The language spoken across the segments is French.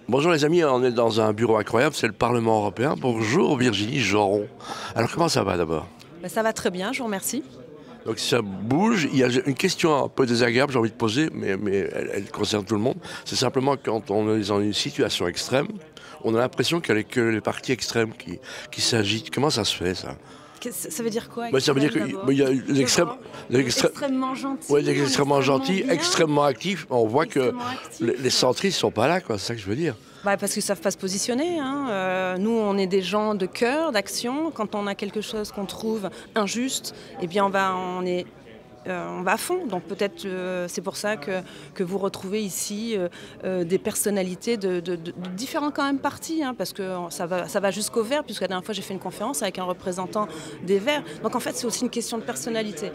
Bonjour les amis, on est dans un bureau incroyable, c'est le Parlement européen. Bonjour Virginie Joron. Alors comment ça va d'abord? Ça va très bien, je vous remercie. Donc ça bouge, il y a une question un peu désagréable, j'ai envie de poser, mais elle concerne tout le monde. C'est simplement quand on est dans une situation extrême, on a l'impression qu'il n'y a que les partis extrêmes qui s'agitent. Comment ça se fait ça? Ça veut dire quoi, Ça veut dire extrême, d'abord? qu'il y a les extrêmes, Extrêmement gentil. ouais, des extrêmement gentils, bien, extrêmement actifs. On voit que extrêmement actif. les centristes ne sont pas là, quoi. C'est ça que je veux dire. Parce qu'ils ne savent pas se positionner, hein. Nous, on est des gens de cœur, d'action. Quand on a quelque chose qu'on trouve injuste, eh bien, on va à fond. Donc peut-être c'est pour ça que vous retrouvez ici des personnalités de différents quand même partis, hein, parce que ça va jusqu'aux Verts, puisque la dernière fois j'ai fait une conférence avec un représentant des Verts. Donc en fait c'est aussi une question de personnalité.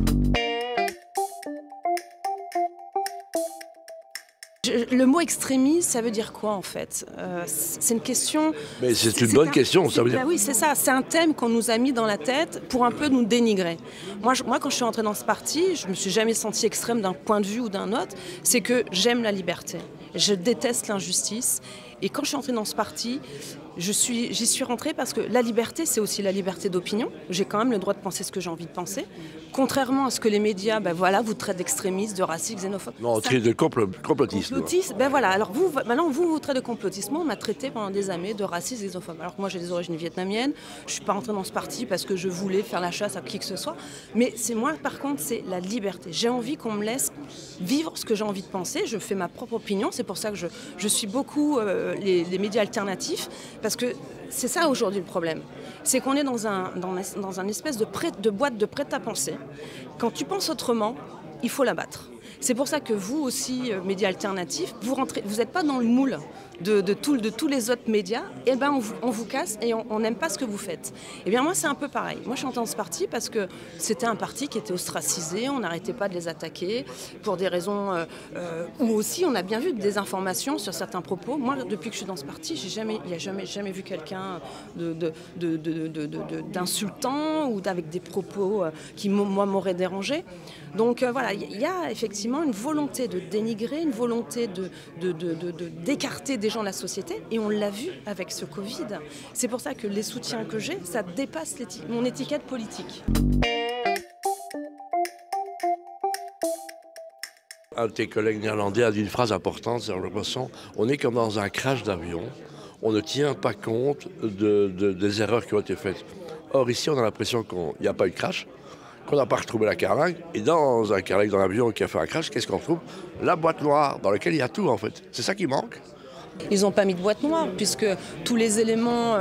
Le mot extrémiste, ça veut dire quoi en fait? C'est une question... Mais c'est une bonne question, ça veut dire... Oui, c'est ça. C'est un thème qu'on nous a mis dans la tête pour un peu nous dénigrer. Moi, quand je suis entrée dans ce parti, je ne me suis jamais sentie extrême d'un point de vue ou d'un autre. C'est que j'aime la liberté. Je déteste l'injustice. Et quand je suis entrée dans ce parti, j'y suis rentrée parce que la liberté, c'est aussi la liberté d'opinion. J'ai quand même le droit de penser ce que j'ai envie de penser. Contrairement à ce que les médias, vous traitent d'extrémistes, de racistes, xénophobes. Non, on traite de complotiste. Complotiste, alors maintenant vous traitez de complotiste. Moi, on m'a traité pendant des années de raciste, xénophobe. Alors que moi, j'ai des origines vietnamiennes. Je ne suis pas rentrée dans ce parti parce que je voulais faire la chasse à qui que ce soit. Mais c'est moi, par contre, c'est la liberté. J'ai envie qu'on me laisse vivre ce que j'ai envie de penser. Je fais ma propre opinion. C'est pour ça que je suis beaucoup les médias alternatifs. Parce que c'est ça aujourd'hui le problème. C'est qu'on est dans un espèce de boîte de prêt-à-penser. Quand tu penses autrement, il faut la battre. C'est pour ça que vous aussi, médias alternatifs, vous n'êtes pas dans le moule de tous les autres médias. Et ben on vous casse et on n'aime pas ce que vous faites. Et bien moi c'est un peu pareil. Moi je suis entrée dans ce parti parce que c'était un parti qui était ostracisé, on n'arrêtait pas de les attaquer pour des raisons où aussi on a bien vu des informations sur certains propos. Moi depuis que je suis dans ce parti, il n'y a jamais vu quelqu'un d'insultant ou avec des propos qui moi m'auraient dérangé. Donc voilà, il y a effectivement une volonté de dénigrer, une volonté d'écarter des gens de la société, et on l'a vu avec ce Covid. C'est pour ça que les soutiens que j'ai, ça dépasse mon étiquette politique. Un de tes collègues néerlandais a dit une phrase importante, c'est on est comme dans un crash d'avion, on ne tient pas compte des erreurs qui ont été faites. Or ici, on a l'impression qu'il n'y a pas eu de crash, qu'on n'a pas retrouvé la carlingue, et dans un carlingue dans l'avion qui a fait un crash, qu'est-ce qu'on trouve? La boîte noire, dans laquelle il y a tout en fait. C'est ça qui manque. Ils n'ont pas mis de boîte noire, puisque tous les éléments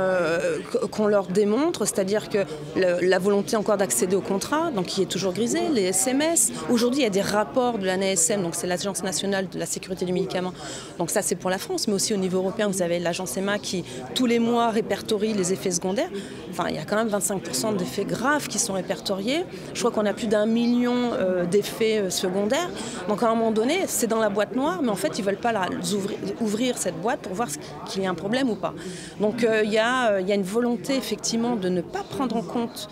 qu'on leur démontre, c'est-à-dire que la volonté encore d'accéder au contrat, donc qui est toujours grisée, les SMS. Aujourd'hui, il y a des rapports de l'ANSM, donc c'est l'Agence nationale de la sécurité du médicament. Donc ça, c'est pour la France, mais aussi au niveau européen, vous avez l'agence EMA qui, tous les mois, répertorie les effets secondaires. Enfin, il y a quand même 25% d'effets graves qui sont répertoriés. Je crois qu'on a plus d'1 million d'effets secondaires. Donc à un moment donné, c'est dans la boîte noire, mais en fait, ils ne veulent pas ouvrir cette boîte pour voir qu'il y a un problème ou pas. Donc il y a une volonté effectivement de ne pas prendre en compte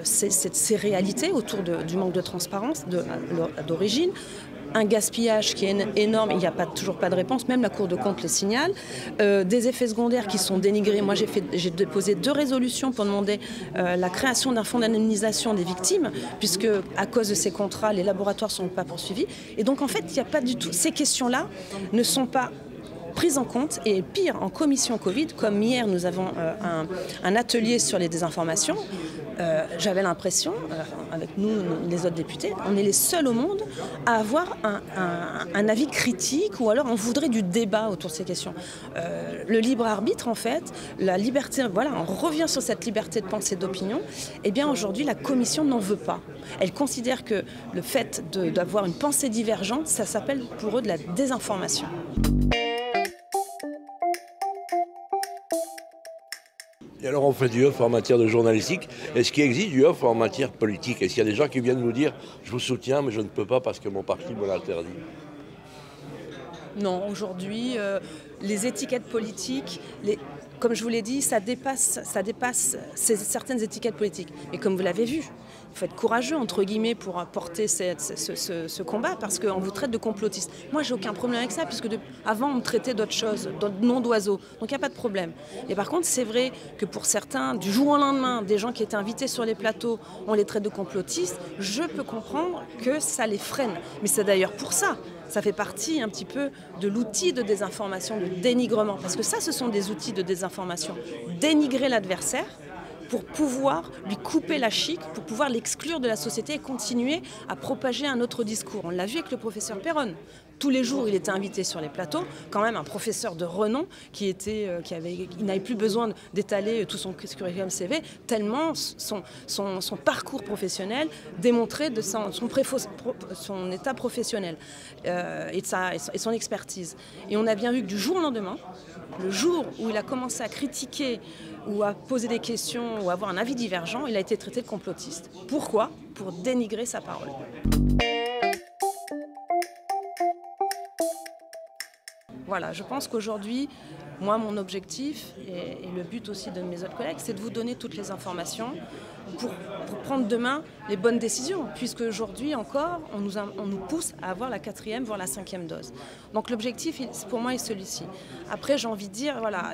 ces réalités autour du manque de transparence d'origine. Un gaspillage qui est énorme, il n'y a toujours pas de réponse, même la Cour de compte le signale. Des effets secondaires qui sont dénigrés. Moi, j'ai déposé 2 résolutions pour demander la création d'un fonds d'indemnisation des victimes, puisque à cause de ces contrats, les laboratoires ne sont pas poursuivis. Et donc, en fait, il n'y a pas du tout... Ces questions-là ne sont pas prises en compte, et pire, en commission Covid, comme hier nous avons un atelier sur les désinformations, j'avais l'impression, avec nous, les autres députés, on est les seuls au monde à avoir un avis critique, ou alors on voudrait du débat autour de ces questions. Le libre arbitre, en fait, la liberté, voilà, on revient sur cette liberté de pensée, d'opinion. Eh bien aujourd'hui, la commission n'en veut pas. Elle considère que le fait d'avoir une pensée divergente, ça s'appelle pour eux de la désinformation. Et alors on fait du off en matière de journalistique. Est-ce qu'il existe du off en matière politique? Est-ce qu'il y a des gens qui viennent nous dire « je vous soutiens mais je ne peux pas parce que mon parti me l'interdit » ? Non, aujourd'hui, les étiquettes politiques, comme je vous l'ai dit, ça dépasse certaines étiquettes politiques. Et comme vous l'avez vu, il faut être courageux, entre guillemets, pour porter ce combat, parce qu'on vous traite de complotiste. Moi, j'ai aucun problème avec ça, puisque avant, on me traitait d'autres choses, d'autres noms d'oiseaux. Donc, il n'y a pas de problème. Et par contre, c'est vrai que pour certains, du jour au lendemain, des gens qui étaient invités sur les plateaux, on les traite de complotistes. Je peux comprendre que ça les freine. Mais c'est d'ailleurs pour ça. Ça fait partie un petit peu de l'outil de désinformation, de dénigrement. Parce que ça, ce sont des outils de désinformation. Dénigrer l'adversaire pour pouvoir lui couper la chic, pour pouvoir l'exclure de la société et continuer à propager un autre discours. On l'a vu avec le professeur Péronne. Tous les jours, il était invité sur les plateaux. Quand même un professeur de renom il n'avait plus besoin d'étaler tout son curriculum CV, tellement son parcours professionnel démontrait de son état professionnel et son expertise. Et on a bien vu que du jour au lendemain, le jour où il a commencé à critiquer ou à poser des questions ou à avoir un avis divergent, il a été traité de complotiste. Pourquoi ? Pour dénigrer sa parole. Voilà, je pense qu'aujourd'hui, moi, mon objectif et le but aussi de mes autres collègues, c'est de vous donner toutes les informations pour prendre demain les bonnes décisions, puisque aujourd'hui encore, on nous pousse à avoir la 4e, voire la 5e dose. Donc l'objectif, pour moi, est celui-ci. Après, j'ai envie de dire, voilà,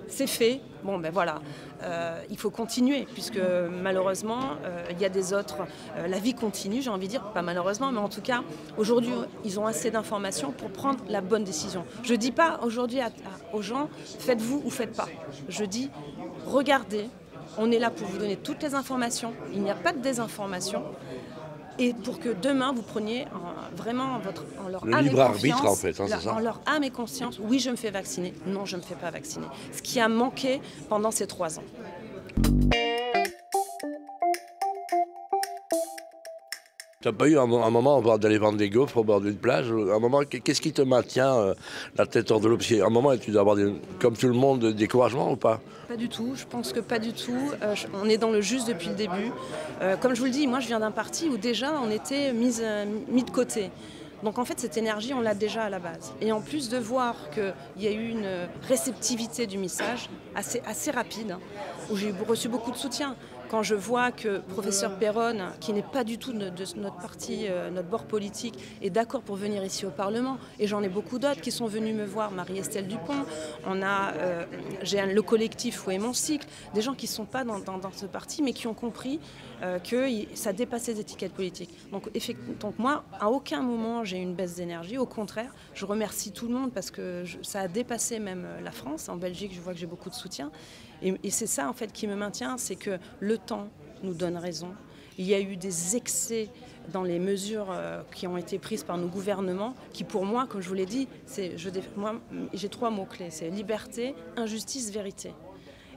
c'est fait. Bon, ben voilà, il faut continuer, puisque malheureusement, il y a des autres. La vie continue, j'ai envie de dire, pas malheureusement, mais en tout cas, aujourd'hui, ils ont assez d'informations pour prendre la bonne décision. Je ne dis pas aujourd'hui aux gens, faites-vous ou faites pas. Je dis, regardez. On est là pour vous donner toutes les informations. Il n'y a pas de désinformation. Et pour que demain, vous preniez vraiment en leur âme et libre arbitre, en fait, hein, c'est ça. En leur âme et conscience, oui, je me fais vacciner. Non, je ne me fais pas vacciner. Ce qui a manqué pendant ces 3 ans. Tu n'as pas eu un moment d'aller vendre des gaufres au bord d'une plage? Un moment, qu'est-ce qui te maintient la tête hors de l'eau? Un moment, tu dois avoir, comme tout le monde, des découragements ou pas? Pas du tout, je pense que pas du tout. On est dans le juste depuis le début. Comme je vous le dis, moi je viens d'un parti où déjà on était mis de côté. Donc en fait cette énergie on l'a déjà à la base. Et en plus de voir qu'il y a eu une réceptivité du message assez rapide, où j'ai reçu beaucoup de soutien. Quand je vois que professeur Péronne, qui n'est pas du tout de notre parti, notre bord politique, est d'accord pour venir ici au Parlement, et j'en ai beaucoup d'autres qui sont venus me voir, Marie-Estelle Dupont, j'ai le collectif Où est mon cycle, des gens qui ne sont pas dans ce parti, mais qui ont compris que ça dépassait les étiquettes politiques. Donc moi, à aucun moment j'ai eu une baisse d'énergie, au contraire, je remercie tout le monde parce que ça a dépassé même la France. En Belgique, je vois que j'ai beaucoup de soutien. Et c'est ça en fait qui me maintient, c'est que le temps nous donne raison. Il y a eu des excès dans les mesures qui ont été prises par nos gouvernements, qui pour moi, comme je vous l'ai dit, j'ai 3 mots-clés, c'est liberté, injustice, vérité.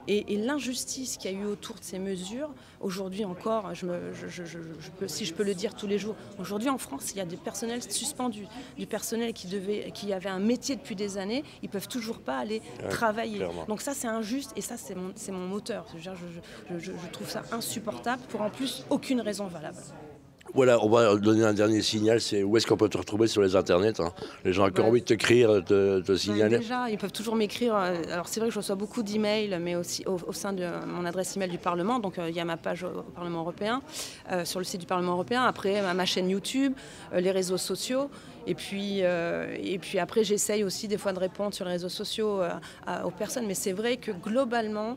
Et l'injustice qu'il y a eu autour de ces mesures, aujourd'hui encore, si je peux le dire tous les jours, aujourd'hui en France, il y a des personnels suspendus, du personnel qui avait un métier depuis des années, ils ne peuvent toujours pas aller travailler. Clairement. Donc ça, c'est injuste et ça, c'est mon moteur. Je trouve ça insupportable pour en plus aucune raison valable. Voilà, on va donner un dernier signal, c'est où est-ce qu'on peut te retrouver sur les internets, hein? Les gens qui ont envie de t'écrire, te signaler. Déjà, ils peuvent toujours m'écrire. Alors c'est vrai que je reçois beaucoup d'emails, mais aussi au sein de mon adresse email du Parlement. Donc il y a ma page au Parlement européen, sur le site du Parlement européen. Après, ma chaîne YouTube, les réseaux sociaux. Et puis après, j'essaye aussi des fois de répondre sur les réseaux sociaux aux personnes. Mais c'est vrai que globalement,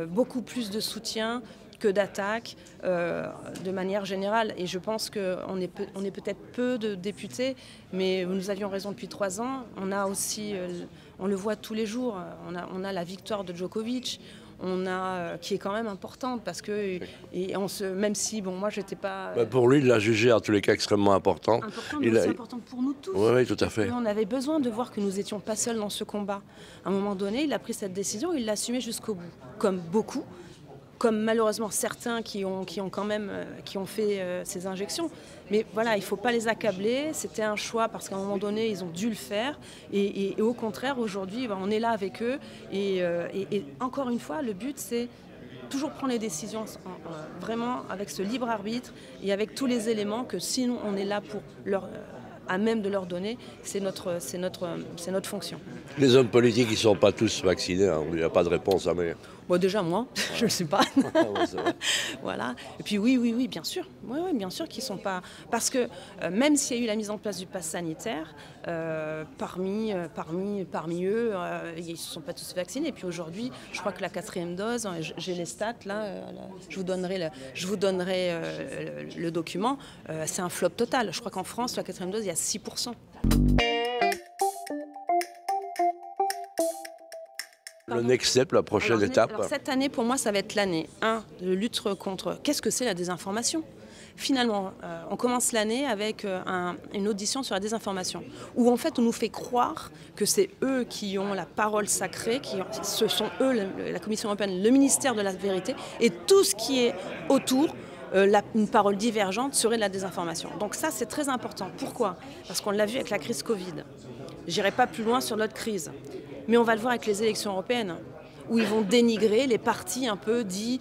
beaucoup plus de soutien que d'attaques de manière générale. Et je pense qu'on est peut-être peu de députés, mais nous avions raison depuis 3 ans. On a aussi, on le voit tous les jours, on a la victoire de Djokovic, qui est quand même importante parce que même si moi j'étais pas. Pour lui, il l'a jugé en tous les cas extrêmement importante. Mais c'est important pour nous tous. Oui, tout à fait. On avait besoin de voir que nous n'étions pas seuls dans ce combat. À un moment donné, il a pris cette décision, il l'a assumée jusqu'au bout, comme beaucoup. Comme malheureusement certains qui ont fait ces injections. Mais voilà, il ne faut pas les accabler. C'était un choix parce qu'à un moment donné, ils ont dû le faire. Et au contraire, aujourd'hui, on est là avec eux. Et encore une fois, le but, c'est toujours prendre les décisions vraiment avec ce libre arbitre et avec tous les éléments que sinon on est là pour à même de leur donner. C'est notre fonction. Les hommes politiques, ils ne sont pas tous vaccinés, hein. Il n'y a pas de réponse à mais. Bon, déjà, moi, je ne le sais pas. Ouais, c'est vrai. Voilà. Et puis oui, bien sûr. Oui, bien sûr qu'ils ne sont pas... Parce que même s'il y a eu la mise en place du pass sanitaire, parmi eux, ils ne sont pas tous vaccinés. Et puis aujourd'hui, je crois que la 4e dose, j'ai les stats, là, je vous donnerai le document, c'est un flop total. Je crois qu'en France, la 4e dose, il y a 6%. Le next step, la prochaine étape. Alors, cette année, pour moi, ça va être l'année de lutte contre... Qu'est-ce que c'est la désinformation ? Finalement, on commence l'année avec une audition sur la désinformation, où en fait on nous fait croire que c'est eux qui ont la parole sacrée, ce sont eux, la Commission européenne, le ministère de la vérité, et tout ce qui est autour, une parole divergente serait de la désinformation. Donc ça, c'est très important. Pourquoi ? Parce qu'on l'a vu avec la crise Covid. Je n'irai pas plus loin sur l'autre crise, mais on va le voir avec les élections européennes, où ils vont dénigrer les partis un peu dits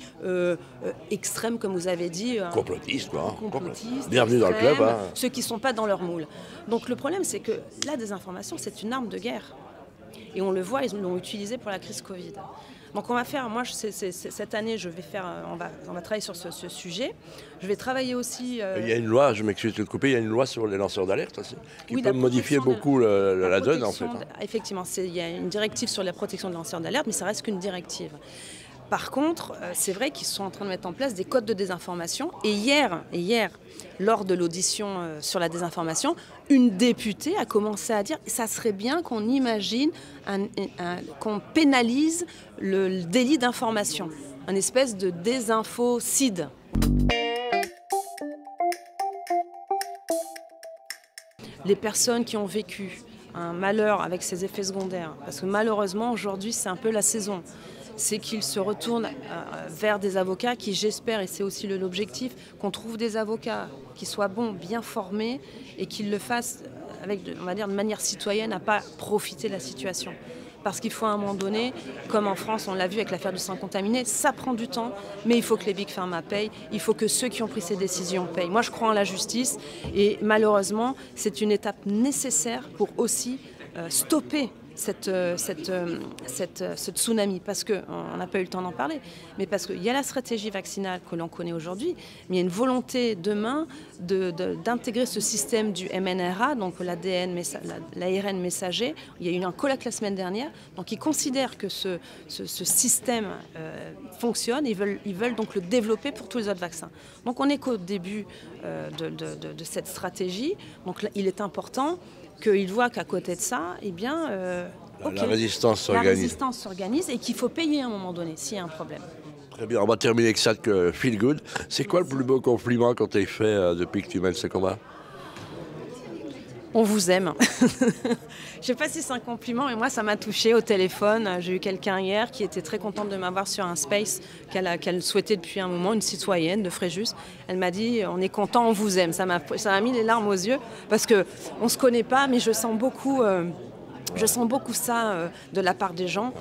extrêmes, comme vous avez dit. Complotistes, quoi. Complotistes, bienvenue dans le club. Hein. Ceux qui ne sont pas dans leur moule. Donc le problème, c'est que la désinformation, c'est une arme de guerre. Et on le voit, ils l'ont utilisé pour la crise Covid. Donc on va faire, moi cette année, on va travailler sur ce sujet. Je vais travailler aussi... Il y a une loi, je m'excuse de te couper, il y a une loi sur les lanceurs d'alerte aussi, qui peut modifier beaucoup la donne en fait. Effectivement, il y a une directive sur la protection des lanceurs d'alerte, mais ça reste qu'une directive. Par contre, c'est vrai qu'ils sont en train de mettre en place des codes de désinformation. Et hier, lors de l'audition sur la désinformation, une députée a commencé à dire « ça serait bien qu'on imagine, qu'on pénalise le délit d'information, un espèce de désinfocide ». Les personnes qui ont vécu un malheur avec ces effets secondaires, parce que malheureusement aujourd'hui c'est un peu la saison, c'est qu'ils se retournent vers des avocats qui, j'espère, et c'est aussi l'objectif, qu'on trouve des avocats qui soient bons, bien formés et qu'ils le fassent avec, on va dire, de manière citoyenne, à ne pas profiter de la situation. Parce qu'il faut à un moment donné, comme en France, on l'a vu avec l'affaire du sang contaminé, ça prend du temps, mais il faut que les big pharma payent, il faut que ceux qui ont pris ces décisions payent. Moi, je crois en la justice et malheureusement, c'est une étape nécessaire pour aussi stopper ce tsunami, parce qu'on n'a pas eu le temps d'en parler, mais parce qu'il y a la stratégie vaccinale que l'on connaît aujourd'hui, mais il y a une volonté demain d'intégrer ce système du mRNA, donc l'ARN messager. Il y a eu un colloque la semaine dernière, donc ils considèrent que ce système fonctionne, ils veulent donc le développer pour tous les autres vaccins. Donc on n'est qu'au début de cette stratégie, donc là, il est important qu'ils voient qu'à côté de ça, eh bien, la résistance s'organise. La résistance s'organise et qu'il faut payer à un moment donné s'il y a un problème. Très bien, on va terminer avec ça que feel good. C'est quoi le plus beau compliment qu'on t'ait fait depuis que tu mènes ce combat ? On vous aime. Je ne sais pas si c'est un compliment, mais moi, ça m'a touchée au téléphone. J'ai eu quelqu'un hier qui était très contente de m'avoir sur un space qu'elle souhaitait depuis un moment, une citoyenne de Fréjus. Elle m'a dit « on est content, on vous aime ». Ça m'a mis les larmes aux yeux parce qu'on ne se connaît pas, mais je sens beaucoup ça de la part des gens.